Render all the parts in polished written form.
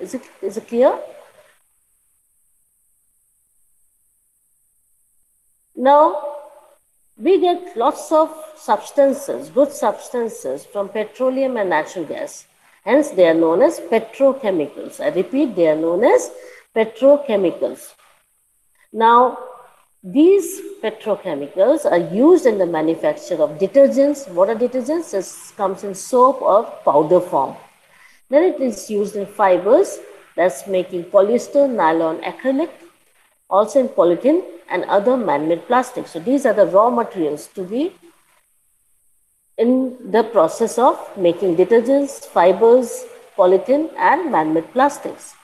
Is it clear? Now we get lots of substances, good substances from petroleum and natural gas. Hence, they are known as petrochemicals. I repeat, they are known as petrochemicals. Now, these petrochemicals are used in the manufacture of detergents. What are detergents? It comes in soap or powder form. Then it is used in fibers, that's making polyester, nylon, acrylic, also in polythene and other man-made plastics. So these are the raw materials to be in the process of making detergents, fibers, polythene and man-made plastics.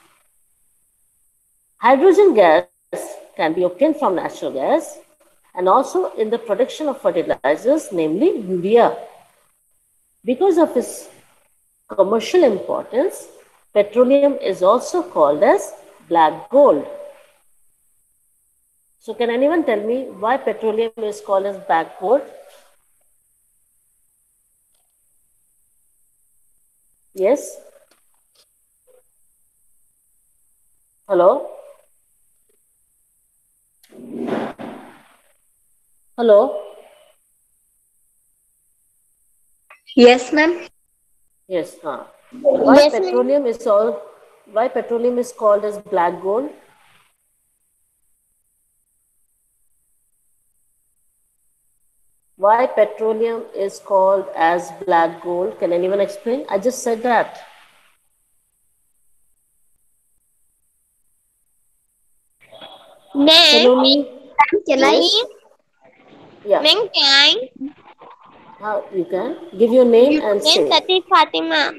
Hydrogen gas can be obtained from natural gas and also in the production of fertilizers, namely urea. Because of its commercial importance, petroleum is also called as black gold. So can anyone tell me why petroleum is called as black gold? Yes? Hello? Hello? Yes, ma'am. Yes, huh. Why Yes, ma'am. petroleum is all why petroleum is called as black gold? Why petroleum is called as black gold? Can anyone explain? I just said that. Ma'am, Saloni? can I? Yes? Yeah. Ma'am, can I? How you can? Give your name You and name say. Tati Fatima.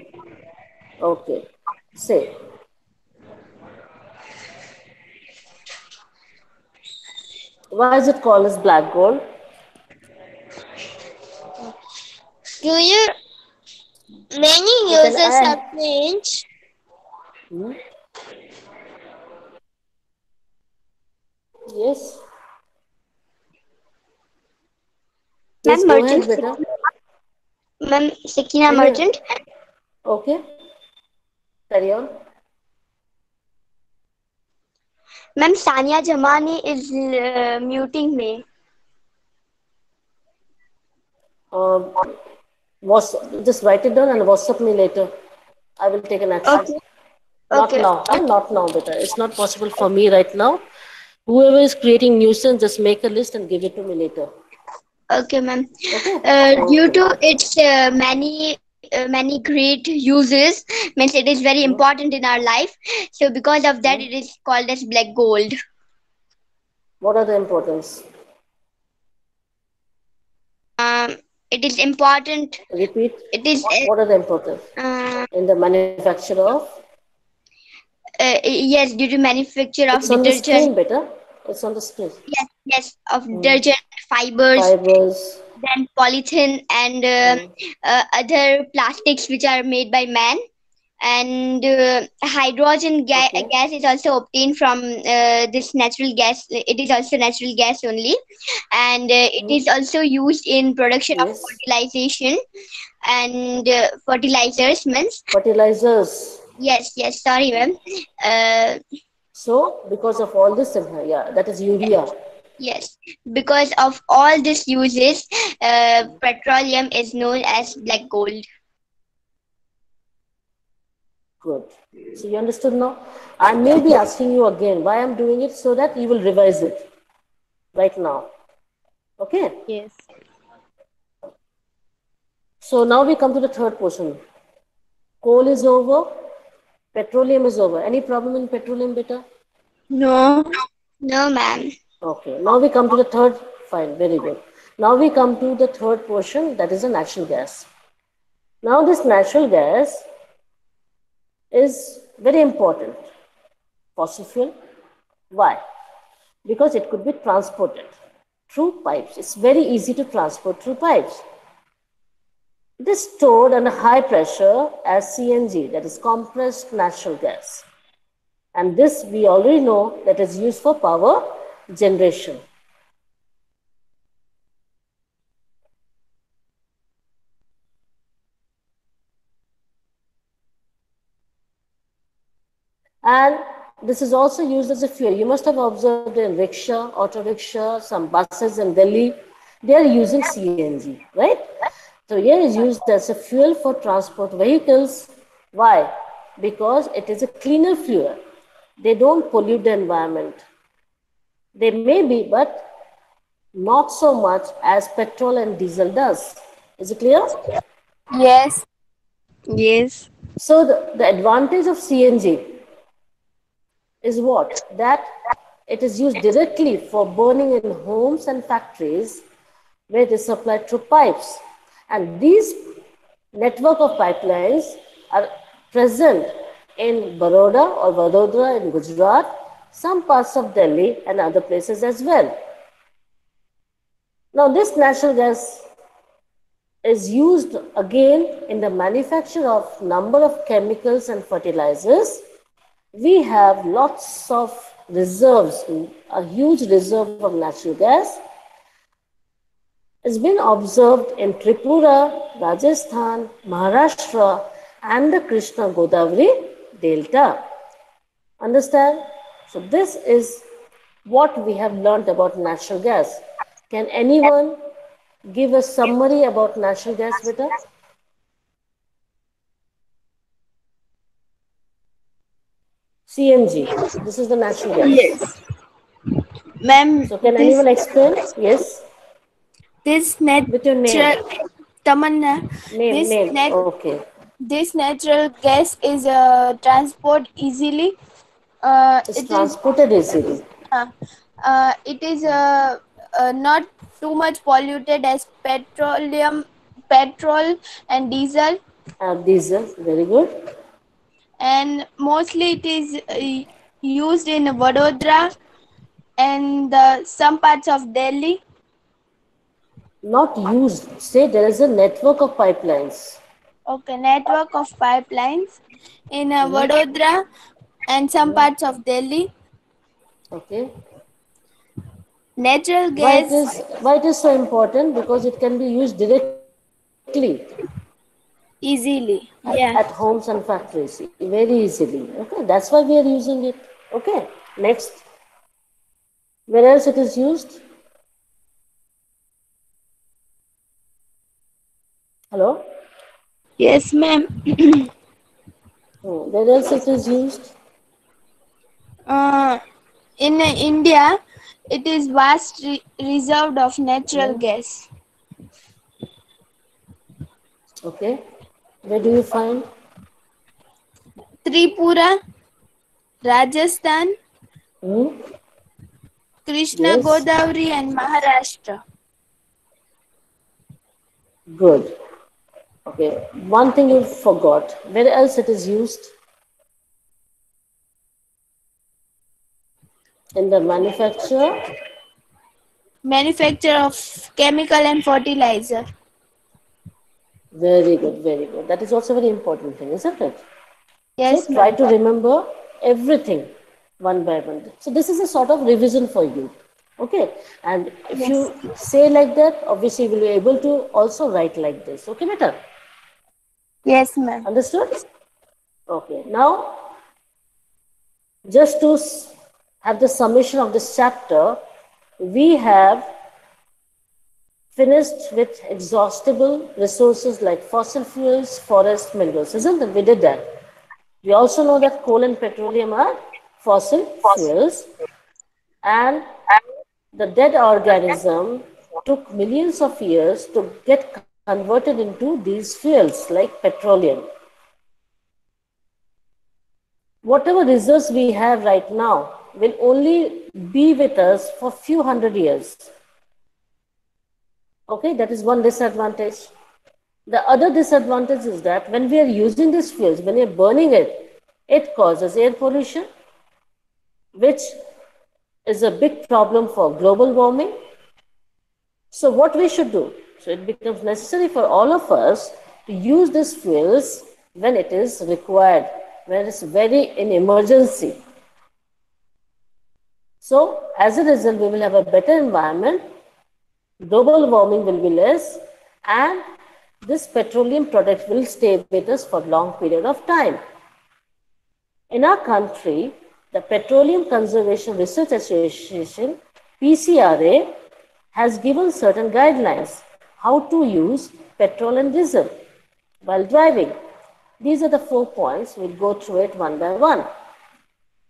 Okay. Say. Why is it called as black gold? Do you many You can users have add. changed? Hmm? Yes. Yes, Ma'am, go merchant. ahead, beta. Ma'am, Sakina Can you? merchant. Okay. Carry on. Ma'am, Sania Jamani is muting me. Um, just write it down and WhatsApp me later. I will take an action. Okay. Not Okay. now, huh? Not now, beta. It's not possible for me right now. Whoever is creating nuisance, just make a list and give it to me later. Okay, ma'am. Okay? Due Okay. to its many great uses, means it is very Hmm? important in our life. So because of that, Hmm? it is called as black gold. What are the importance? It is important. Repeat. It is What are the importance uh, in the manufacture of? yes, due to manufacture It's of on the detergent. screen, beta. It's on the screen. Yes, yes, of Hmm. detergent fibers, Fibers. then polythene and Hmm. other plastics which are made by man. And hydrogen Okay. gas is also obtained from this natural gas. It is also natural gas only, and it Hmm. is also used in production of Yes. fertilization and fertilizers means. Fertilizers. Yes, yes, sorry, ma'am. uh, So, because of all this, yeah, that is urea. yes, because of all these uses, petroleum is known as black gold. Good. So you understood now? I may be asking you again why I'm doing it so that you will revise it right now. Okay? Yes. So now we come to the third portion. Coal is over, petroleum is over. Any problem in petroleum, beta? No. No, ma'am. Okay. Now we come to the third. Fine, very good. Now we come to the third portion, that is a natural gas. Now this natural gas is very important. Fossil fuel. Why? Because it could be transported through pipes. It's very easy to transport through pipes. It is stored under high pressure as CNG, that is compressed natural gas. And this we already know that is used for power generation. And this is also used as a fuel. You must have observed in rickshaw, auto rickshaw, some buses in Delhi, they are using CNG, right? So here is used as a fuel for transport vehicles. Why? Because it is a cleaner fuel. They don't pollute the environment. They may be, but not so much as petrol and diesel does. Is it clear? Yes. Yes. So the advantage of CNG is what? That it is used directly for burning in homes and factories where it is supplied through pipes. And these network of pipelines are present in Baroda or Vadodara in Gujarat, some parts of Delhi and other places as well. Now this natural gas is used again in the manufacture of number of chemicals and fertilizers. We have lots of reserves, a huge reserve of natural gas. It's been observed in Tripura, Rajasthan, Maharashtra, and the Krishna Godavari Delta. Understand? So, this is what we have learned about natural gas. Can anyone give a summary about natural gas, Vita? CNG. This is the natural gas. Yes. Ma'am, So, can anyone explain? Yes, this with your natural name. Tamanna, Name, this name. nat Okay. this natural gas is transport easily. It's It is transported easily. uh, it is not too much polluted as petrol and diesel, Diesel, very good. and mostly it is used in Vadodara and some parts of Delhi. Not used. Say there is a network of pipelines. Okay, network of pipelines in Hmm. Vadodara and some Hmm. parts of Delhi. Okay. Natural Why it gas is why it is so important? Because it can be used directly easily. at Yeah. homes and factories very easily. Okay, that's why we are using it. Okay. Next, where else it is used? Hello. Yes, ma'am. Where else it is used? uh, in India, it is vast reserve of natural Hmm. gas. Okay. Where do you find? Tripura, Rajasthan, Hmm. Krishna Yes. Godavari, and Maharashtra. Good. Okay. One thing you forgot. Where else it is used? In the manufacture. Manufacture of chemical and fertilizer. Very good, very good. That is also a very important thing, isn't it? So Yes, try ma'am. to remember everything one by one. So this is a sort of revision for you. Okay. And if Yes. you say like that, obviously you will be able to also write like this. Okay, Meta? Yes, ma'am. Understood? Okay. Now, just to have the summation of this chapter, we have finished with exhaustible resources like fossil fuels, forest, minerals, isn't it? We did that. We also know that coal and petroleum are fossil fuels, and the dead organism took millions of years to get converted into these fuels like petroleum. Whatever reserves we have right now will only be with us for few hundred years. Okay, that is one disadvantage. The other disadvantage is that when we are using these fuels, when we are burning it causes air pollution, which is a big problem for global warming. So what we should do? So it becomes necessary for all of us to use these fuels when it is required, when it's very in emergency. So as a result, we will have a better environment, global warming will be less, and this petroleum product will stay with us for long period of time. In our country, the Petroleum Conservation Research Association, PCRA, has given certain guidelines how to use petrol and diesel while driving. These are the 4 points. We'll go through it one by one.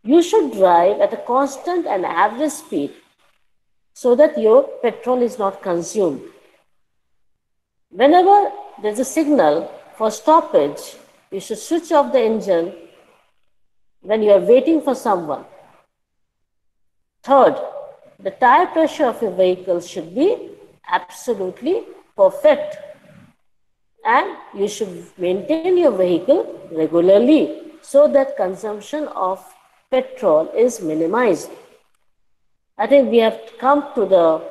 You should drive at a constant and average speed so that your petrol is not consumed. Whenever there's a signal for stoppage, you should switch off the engine when you are waiting for someone. Third, the tire pressure of your vehicle should be absolutely perfect, and you should maintain your vehicle regularly so that consumption of petrol is minimized. I think we have come to the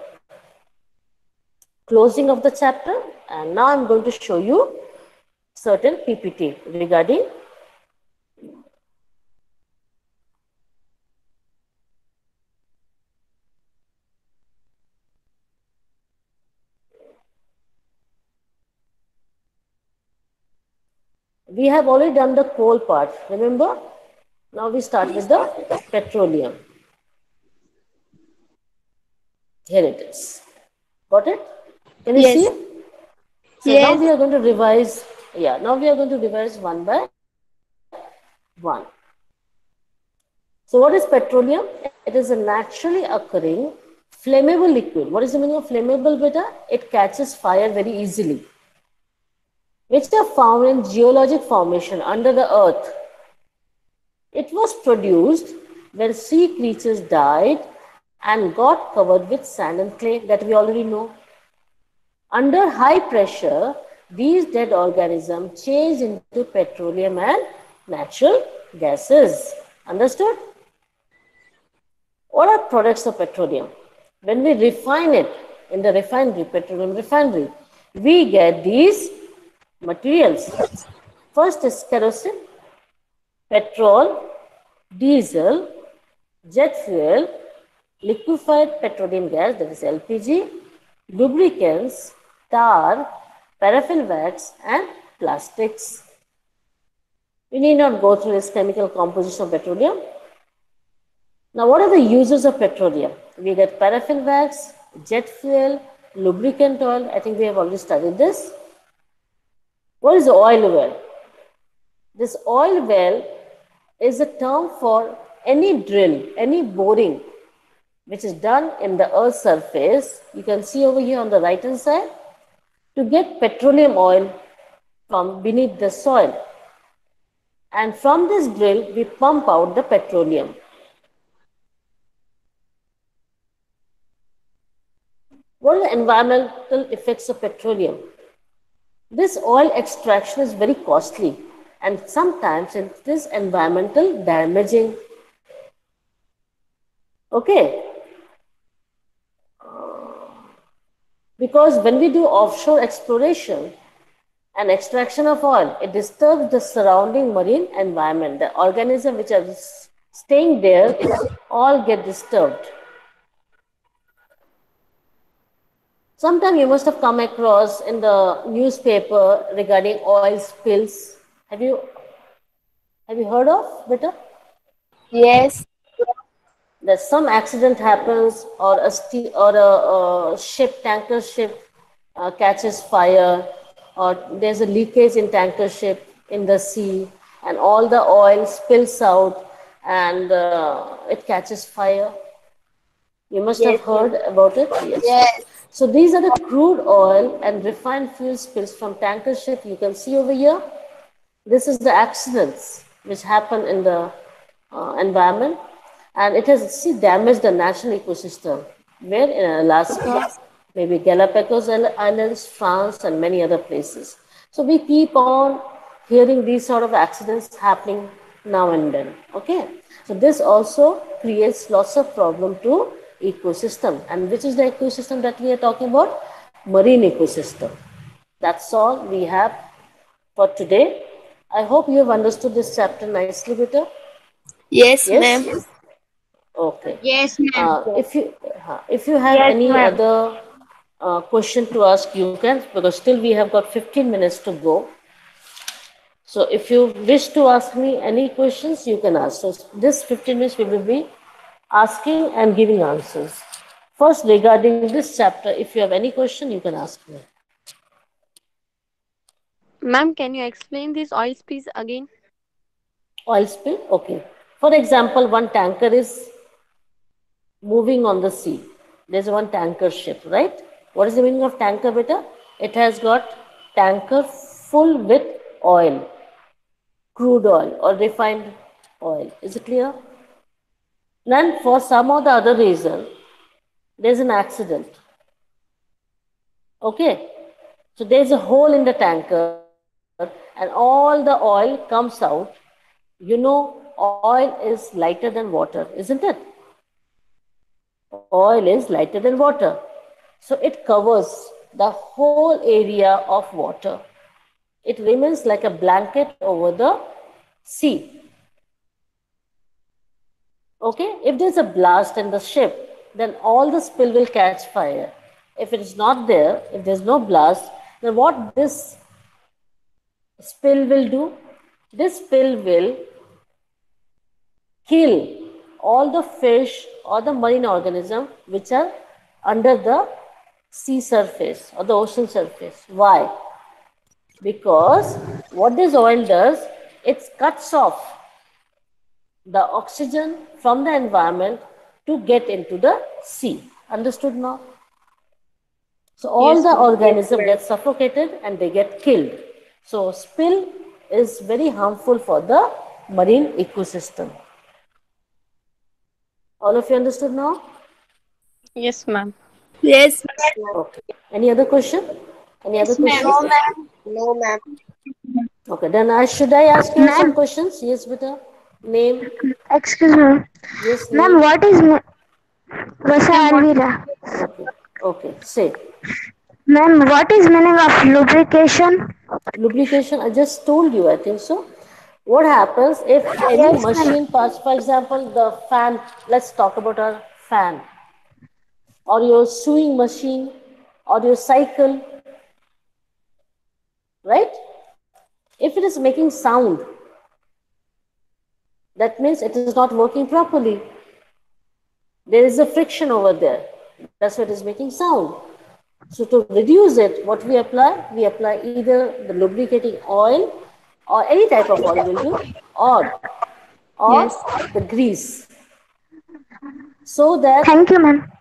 closing of the chapter, and now I'm going to show you certain PPT regarding we have already done the coal part, remember? Now we start with the petroleum. Here it is. Got it? Can you see Yes. it? So now Yes. we are going to revise, now we are going to revise one by one. So what is petroleum? It is a naturally occurring flammable liquid. What is the meaning of flammable, beta? It catches fire very easily, which are found in geologic formation under the earth. It was produced when sea creatures died and got covered with sand and clay, that we already know. Under high pressure, these dead organisms change into petroleum and natural gases. Understood? What are products of petroleum? When we refine it in the refinery, petroleum refinery, we get these materials. First is kerosene, petrol, diesel, jet fuel, liquefied petroleum gas, that is LPG, lubricants, tar, paraffin wax, and plastics. We need not go through this chemical composition of petroleum. Now, what are the uses of petroleum? We get paraffin wax, jet fuel, lubricant oil. I think we have already studied this. What is the oil well? This oil well is a term for any drill, any boring which is done in the earth's surface. You can see over here on the right hand side, to get petroleum oil from beneath the soil. And from this drill, we pump out the petroleum. What are the environmental effects of petroleum? This oil extraction is very costly, and sometimes it is environmental damaging. Okay. Because when we do offshore exploration and extraction of oil, it disturbs the surrounding marine environment. The organisms which are staying there all get disturbed. Sometime you must have come across in the newspaper regarding oil spills. Have you heard of, beta? Yes. That some accident happens, or a ship, tanker ship catches fire, or there's a leakage in tanker ship in the sea, and all the oil spills out, and it catches fire. You must have heard about it. Yes. Yes. So these are the crude oil and refined fuel spills from tanker ship. You can see over here. This is the accidents which happen in the environment, and it has damaged the natural ecosystem. Where in Alaska, maybe Galapagos Islands, France, and many other places. So we keep on hearing these sort of accidents happening now and then. Okay, so this also creates lots of problem to ecosystem. And which is the ecosystem that we are talking about? Marine ecosystem. That's all we have for today. I hope you have understood this chapter nicely, beta. Yes, Yes? ma'am. Okay. Yes, ma'am. If you have Yes, any ma'am. other question to ask, you can, because still we have got 15 minutes to go. So if you wish to ask me any questions, you can ask. So this 15 minutes we will be asking and giving answers. First, regarding this chapter, if you have any question, you can ask me. Ma'am, can you explain this oil spill again? Oil spill, okay. For example, one tanker is moving on the sea. There's one tanker ship, right? What is the meaning of tanker, beta? It has got tanker full with oil, crude oil or refined oil. Is it clear? Then, for some or the other reason, there's an accident. Okay, so there's a hole in the tanker and all the oil comes out. You know, oil is lighter than water, isn't it? Oil is lighter than water. So it covers the whole area of water. It remains like a blanket over the sea. Okay, if there's a blast in the ship, then all the spill will catch fire. If it is not there, if there's no blast, then what this spill will do? This spill will kill all the fish or the marine organism which are under the sea surface or the ocean surface. Why? Because what this oil does, it cuts off the oxygen from the environment to get into the sea. Understood now? So all Yes, the ma'am. organisms get suffocated and they get killed. So spill is very harmful for the marine ecosystem. All of you understood now? Yes, ma'am. Yes. Okay. Any other question? Any other Yes, ma'am. question? No, ma'am. No, ma'am. Okay, then should I ask you some Ma'am, questions? Yes, beta. Name. excuse me. Yes, Ma'am, name. what is Rosa Ma'am, what? Alvira? Okay. Okay. Say. Ma'am, what is meaning of lubrication? Lubrication, I just told you, I think so. What happens if any Yes, ma'am. machine parts, for example, the fan, let's talk about our fan, or your sewing machine, or your cycle, right? If it is making sound, that means it is not working properly. There is a friction over there. That's what is making sound. So to reduce it, what we apply? We apply either the lubricating oil or any type of oil will do, or or Yes. the grease, so that Thank you, ma'am.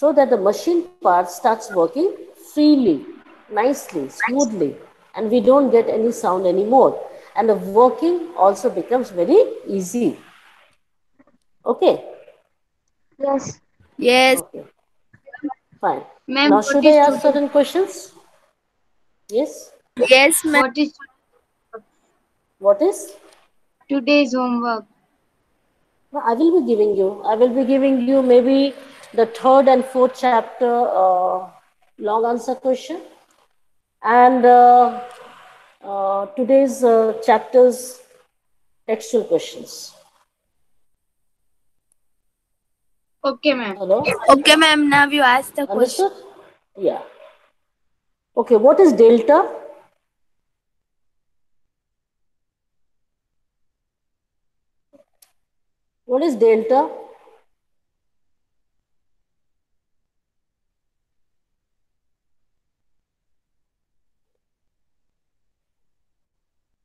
the machine part starts working freely, nicely, smoothly, and we don't get any sound anymore, and the working also becomes very easy. Okay. Yes. Yes. Okay, fine. Ma'am, Now what should I is ask today? certain questions? Yes. Yes, ma'am. What is What is? today's homework? No, I will be giving you maybe the third and fourth chapter long answer question, and today's chapter's textual questions. Okay, ma'am. Hello? Okay, ma'am. Now you ask the question. Understood? Yeah. Okay, what is delta? What is delta?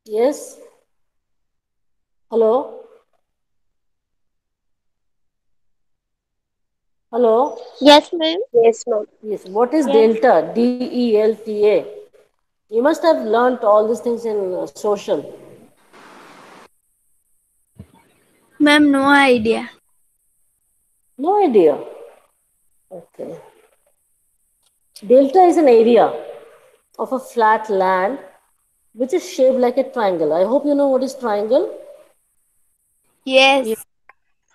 Yes? Hello? Hello? Yes, ma'am. Yes, what is Yes. delta? DELTA. You must have learnt all these things in social. Ma'am, no idea. No idea. Okay. Delta is an area of a flat land which is shaped like a triangle. I hope you know what is triangle. Yes.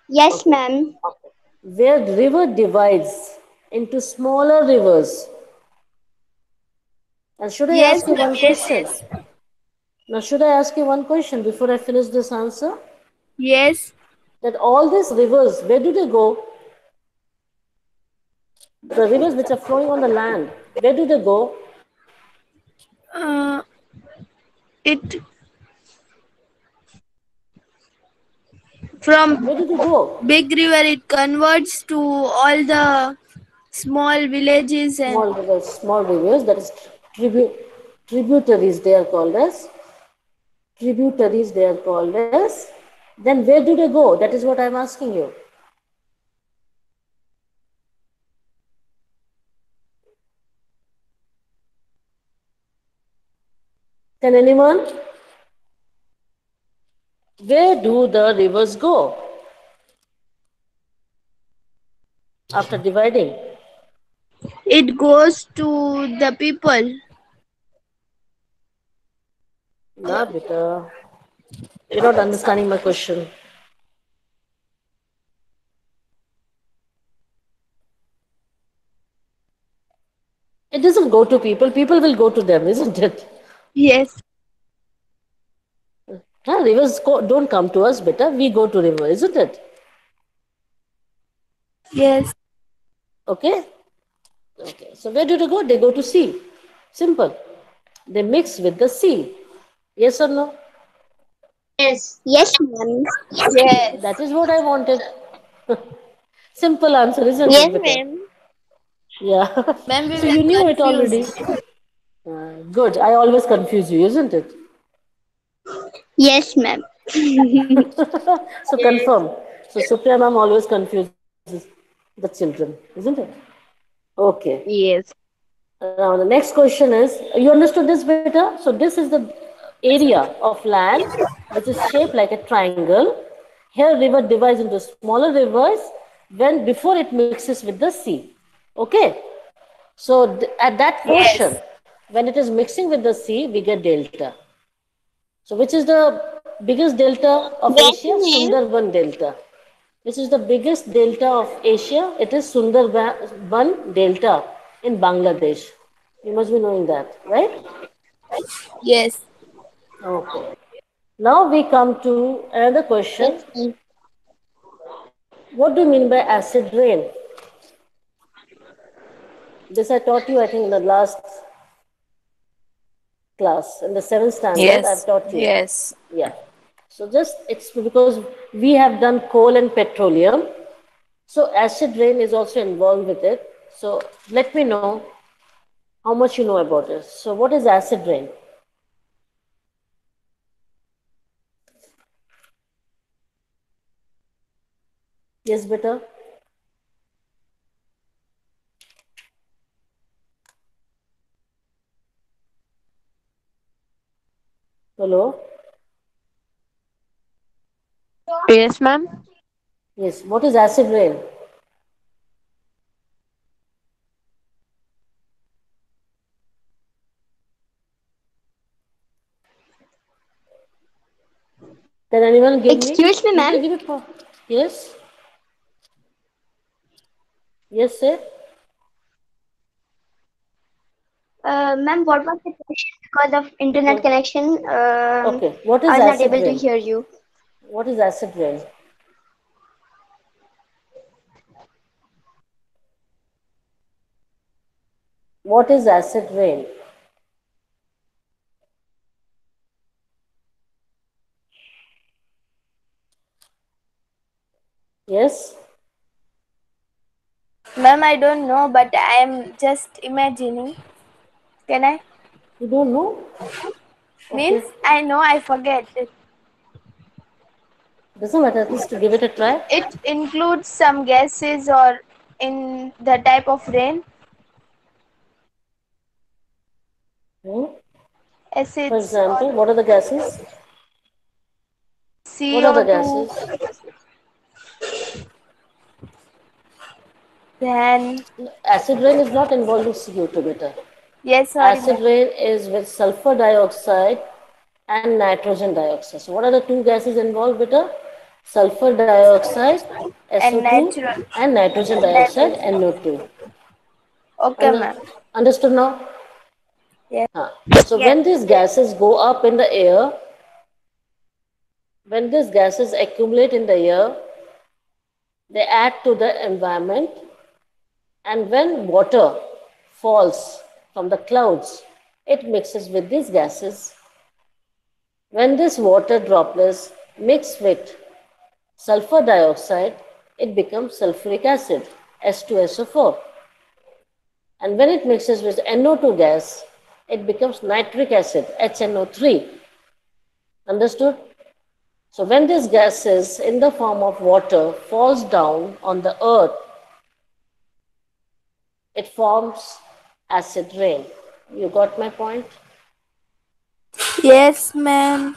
Yes, Okay. ma'am. Where river divides into smaller rivers. And should I Yes, ask you ma'am. one Yes, question? yes. Now, should I ask you one question before I finish this answer? Yes. That all these rivers, where do they go? The rivers which are flowing on the land, where do they go? Uh, it From Where did you go? big river, it converts to all the small villages and Small rivers, that is tributaries they are called as. Tributaries they are called as. Then where do they go? That is what I'm asking you. Can anyone? Where do the rivers go after dividing? it goes to the people. Nah, beta. You're not understanding my question. It doesn't go to people. People will go to them, isn't it? Yes, Rivers don't come to us, beta. We go to river, isn't it? yes, Okay? Okay. So where do they go? They go to sea. Simple. They mix with the sea. Yes or no? Yes, ma'am. yes. That is what I wanted. Simple answer, isn't Yes, it, beta? ma'am. Yeah. Ma'am, we So were you knew it already. confused. Good. I always confuse you, isn't it? Yes, ma'am. So confirm. So Supriya ma'am always confuses the children, isn't it? Okay. Yes. Now the next question is, you understood this better? So this is the area of land which is shaped like a triangle. Here river divides into smaller rivers when before it mixes with the sea. Okay. So at that portion, Yes. when it is mixing with the sea, we get delta. So which is the biggest delta of Yes, Asia? ma'am. Sundarban Delta. Which is the biggest delta of Asia? It is Sundarban Delta in Bangladesh. You must be knowing that, right? Yes. Okay. Now we come to another question. Yes, ma'am. What do you mean by acid rain? This I taught you, I think, in the last class. In the seventh standard, I've Yes. taught you. Yes. Yeah. So just it's because we have done coal and petroleum. So acid rain is also involved with it. So let me know how much you know about it. So what is acid rain? Yes, beta? Hello? Yes, ma'am. Yes. What is acid rain? Can anyone give me? Excuse me, You ma'am. can give it for. Yes? Yes, sir? Ma'am, what was the question? Because of internet So, connection, okay. What I is was not acid able to rain? hear you. What is acid rain? What is acid rain? Yes? Ma'am, I don't know, but I am just imagining. Can I? You don't know? Means Okay. I know I forget it. Doesn't matter. At least to give it a try. It includes some gases or in the type of rain, Hmm? For acids example, or what are the gases? What are the CO2. gases? Then Acid rain is not involving CO2, beta. yes, sorry, Acid ma'am. rain is with sulfur dioxide and nitrogen dioxide. So what are the two gases involved, beta? Sulfur dioxide, And SO2, natural and nitrogen dioxide, nitrogen. NO2. Okay, Under, ma'am. understood now? Yes. So when these gases go up in the air, when these gases accumulate in the air, they add to the environment, and when water falls from the clouds, it mixes with these gases. When this water droplets mix with sulfur dioxide, it becomes sulfuric acid, S2SO4. And when it mixes with NO2 gas, it becomes nitric acid, HNO3. Understood? So when this gas is in the form of water falls down on the earth, it forms acid rain. You got my point? Yes, ma'am.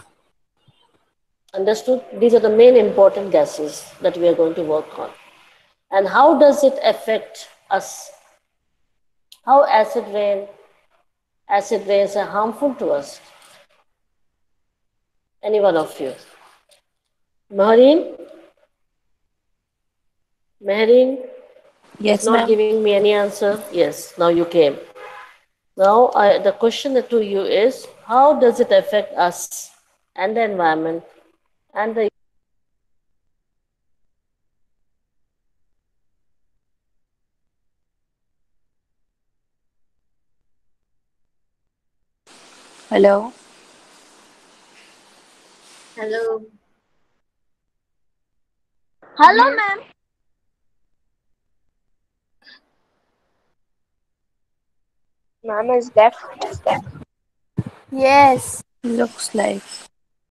Understood? These are the main important gases that we are going to work on. And how does it affect us? How acid rains are harmful to us? Any one of you? Mahareen? Mahareen is Yes, not ma'am. giving me any answer. Yes, now you came. Now the question to you is, how does it affect us and the environment and the Hello. Hello. Hello, ma'am. Ma'am is deaf. Yes. Looks like.